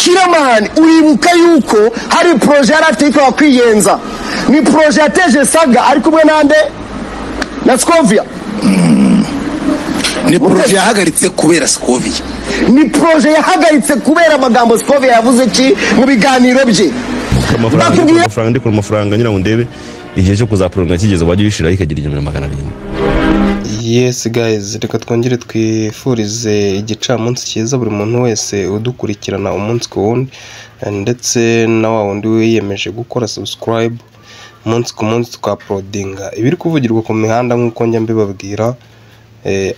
Kiramani uribuka yuko hari projet aratika kwiyenza ni projet yateje saga ari kumwe nande na Scovia ni projet yahagaritse kubera Scovia ni projet yahagaritse kubera amagambo Scovia yavuze ki mu biganiro bye amafaranga ndi ku mafaranga nyina ndebe igihe cyo kuzaprona kigeze wajye wishira ikagira 700. Yes guys, reka twongere twifurize igicamunsi cyiza buri muntu wese udukurikirana umunsi ku wundi ndetse na wa wundi wiyemeje gukora subscribe umunsi ku munsi twaploadinga ibiri kuvugirwa ku mihanda nk'uko njya mbibabwira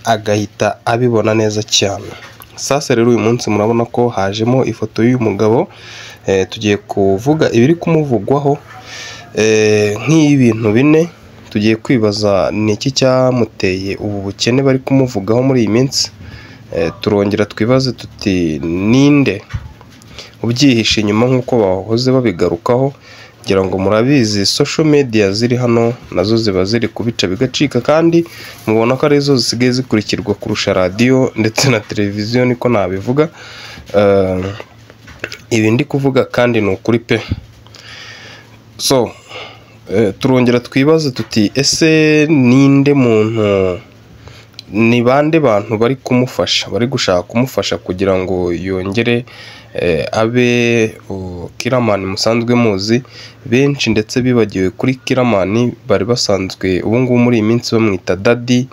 agahita abibona neza cyane. Sasa rero uyu munsi murabona ko hajemo ifoto y'uyu mugabo tugiye kuvuga ibiri kumuvugwaho nk'ibintu bine tugiye kwibaza niki cyamuteye ubu bukene bari kumuvugaho muri iyi minsi. Turongera twibaze tuti ninde ubyihishe inyuma nk'uko bahoze babigarukaho kugira ngo murabizi social media ziri hano nazo ziba ziri kubica bigacika kandi mubona ko ari zo zisigaye zikurikirwa kurusha radio ndetse na televiziyo niko nabivuga. Ibi ndi kuvuga kandi ni ukuri pe. So turongera twibaze tuti ese ninde muntu ni bande bantu bari kumufasha bari gushaka kumufasha kugira ngo yongere abe Kiramani musanzwe muzi benshi ndetse bibagiwe kuri Kiramani bari basanzwe ubu ngubu muri iminsi bamwita Daddy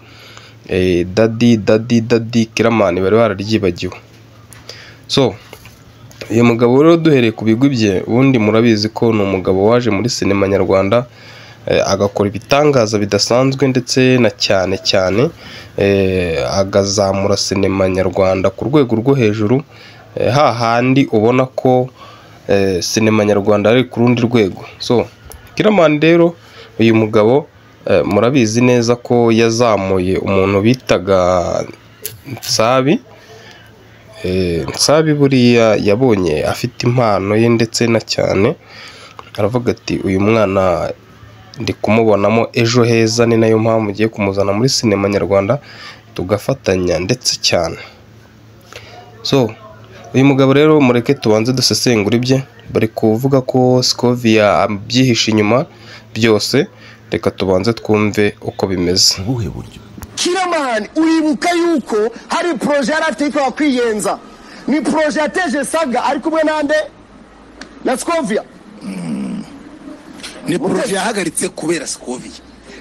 Kiramani bari bararyibagiwe. So uyu mugabo rero duhereye ku bigwi bye ubundi murabizi ko ni umugabo waje muri sinema nyarwanda agakora ibitangaza bidasanzwe ndetse na cyane agazamura sinema nyarwanda ku rwego rwo hejuru hahandi ubona ko sinema nyarwanda ari ku rundi rwego. So Kiramani rero uyu mugabo murabizi neza ko yazamuye umuntu bitaga Nsabi buriya yabonye afite impano ye ndetse na cyane aravuga ati uyu mwana ndi kumubonamo ejo heza ni nayo mpamvu ugiye kumuzana muri sinema nyarwanda tugafatanya ndetse cyane. So uyu mugabo rero mureke tubanze dusesengura ibye bari kuvuga ko Scovia abyihishe inyuma byose reka tubanze twumve uko bimeze. ubuhe buryo Kiramani uribuka yuko hari projet aratika kwiyenza ni projet yateje saga ari kumwe nande na Scovia ni projet yahagaritse kubera Scovia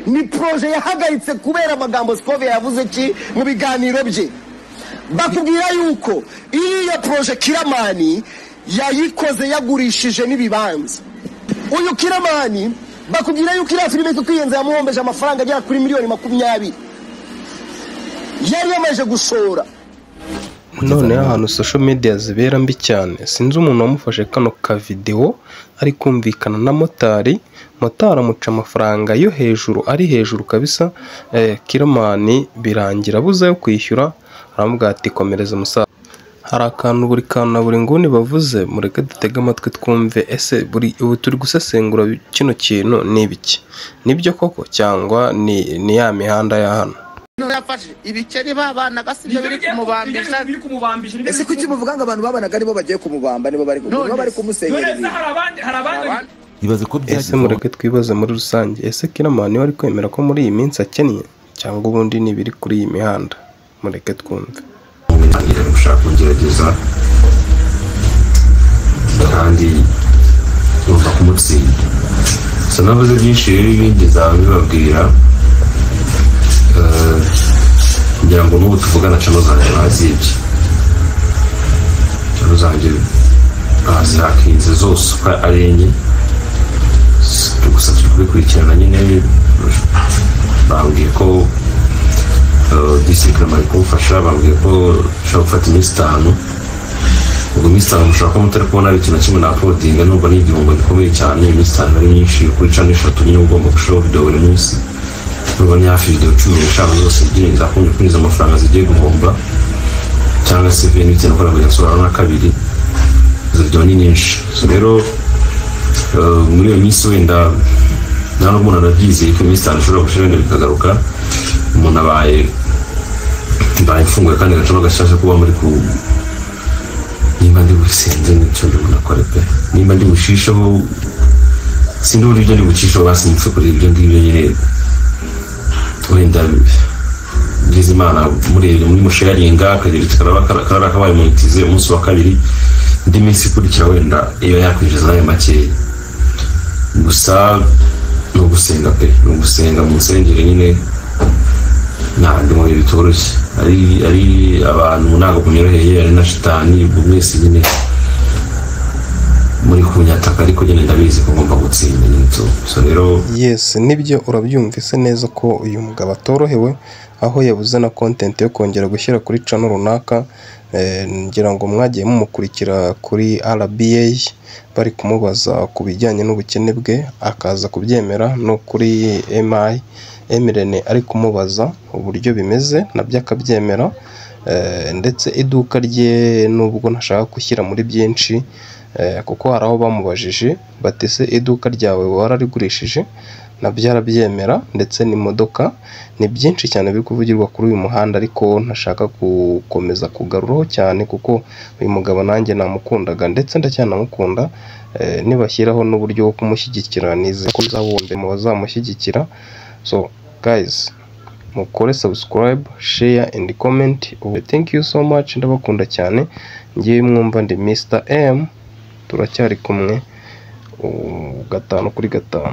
ni projet yahagaritse kubera amagambo Scovia yavuze ki mu biganiro bye bakubwira yuko iya projet Kiramani yayikoze yagurishije n'ibibanza. Uyu Kiramani bakubwira yuko ira filime kwiyenza yamuhombeje amafaranga agera kuri miliyoni 20 yari yamaje gushora. None ahantu social media zibera mbi cyane sinzi umuntu wamufashe kano ka video ari kumvikana na motari amuca amafaranga yo hejuru ari hejuru kabisa. Kiramani birangira buza yo kwishyura aramubwira ati komereza musa. Hari akantu buri kantu na buri nguni bavuze mureke dutega amatwi twumve ese buri ubu turi gusesengura kino kintu n'ibiki nibyo koko cyangwa ni ya mihanda ya hano yafashe ibikeri babana gasibyo biri kumubambisha. Ese kuki muvuga ngo abantu babanaga nibo bagiye kumubamba nibo bari kumusengereza ibaze ko ese mureke twibaze muri rusange ese Kiramani wari kwemera ko muri iyi minsi akennye cyangwa ubundi nibiri kuri iyi mihanda mureke twumve. ngira gushaka kugerageza kandi numva kumutsinda sanavuze byinshi rero ibindi zabibabwira ngira ngo n'ubu tuvugana cyane zanjye bazibye cyane zanjye bazihakinze zose uko ari enye gusa turi kubikurikirana nyine bambwiye ko disikirama ari kumufasha bambwiye ko ushobora gufata iminsi 5 ubwo iminsi 5 mushobora kuba mutari kubona ikintu kimwe na uploadinga nubwo ni igihombo gikomeye cyane iminsi 5 ari myinshi kuri channel 3 nyine ugomba gushora video buri munsi nubwo ni hafi video 15 zose zigiye zakunze kwinjiza amafaranga zigiye guhomba cyangwa se ibintu cyane ko nabwo yasohora na kabiri izo video ni nyinshi. So rero muri iyo minsi wenda nta n'umuntu anabyizeye ko iminsi 5 ushobora gushira wenda bikagaruka umuntu abaye mfunguye kandi gacamo gashasha kuba muri ku nimba ndi busenze n'icyo ndi bunakore pe nimba ndi bushisheho sindi uburyo ndi bucisheho basi mpfe kuri ibyo ngibyo nyine wenda ngize Imana muri musharinga karara kabaye monetize umunsi wa kabiri indi minsi ikurikira wenda iyo yakwinjiza nayo makeya gusa no gusenga pe no gusenga mu nsengero nyine ndi mu bitoroshye ari abantu ntabwo kunyoroheye ari na shitani mwese nyine muri kunyataka ariko nyine ndabizi ko ngomba gutsinda nyine so rero yes nibyo urabyumvise neza ko uyu mugabo atorohewe aho yabuze na content yo kongera gushyira kuri channel runaka ngira ngo mwagiye mumukurikira kuri RBA bari kumubaza ku bijyanye n'ubukene bwe akaza kubyemera no kuri Emirene ari kumubaza uburyo bimeze nabyo akabyemera ndetse iduka rye nubwo ntashaka gushyira muri byinshi kuko hari aho bamubajije batese iduka ryawe wararigurishije nabyo arabyemera ndetse n'imodoka ni byinshi cyane biri kuvugirwa kuri uyu muhanda ariko ntashaka gukomeza kugaruraho cyane kuko uyu mugabo nanjye namukundaga ndetse ndacyanamukunda nibashyiraho n'uburyo bwo kumushyigikira nize ko nzabumbe mu bazamushyigikira so guys mukore subscribe share and comment thank you so much ndabakunda cyane ngiye mwumva ndi Mr M turacyari kumwe 5 kuri 5